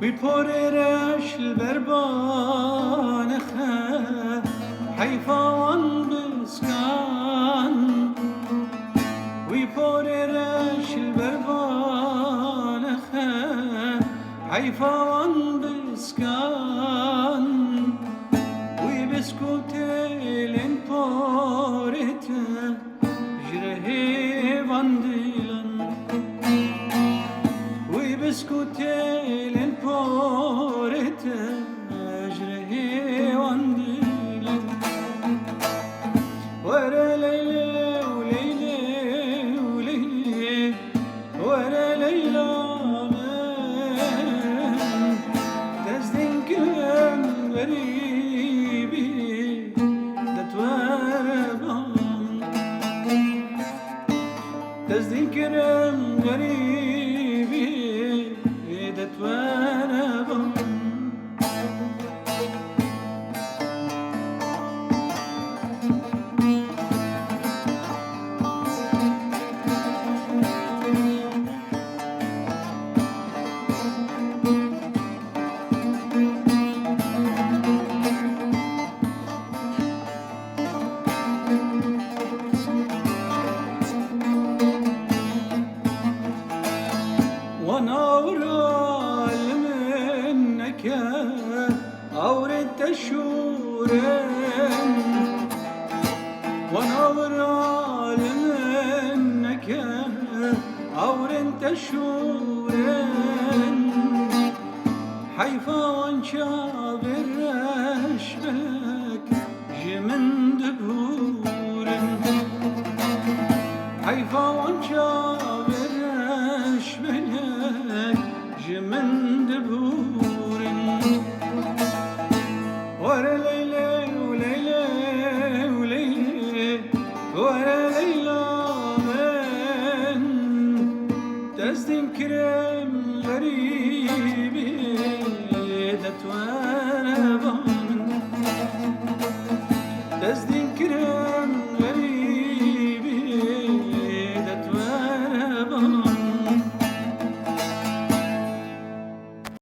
ويبوريرش البربان حيفوان بسكان ويبوريرش البربان حيفوان بسكان ويبسكوتيلين بوريته جرهي وانديلان ويبسكوتيلين بوريته جرهي وانديلان ورا ليلى وليلى وليلى ورا ليلى تزدين كلام غريبي دتوابان تزدين كلام غريبي دتوابان ونورال منك أورد الشورين ونورال منك أورد الشورين حيفوان شابر أشبك جمن دبورن حيفوان شابر أشبك جمن دبورن ورا ليلى وليلى وليلى ورا ليلى من تزدين كريم غريبي دتوانا بان تزدين كريم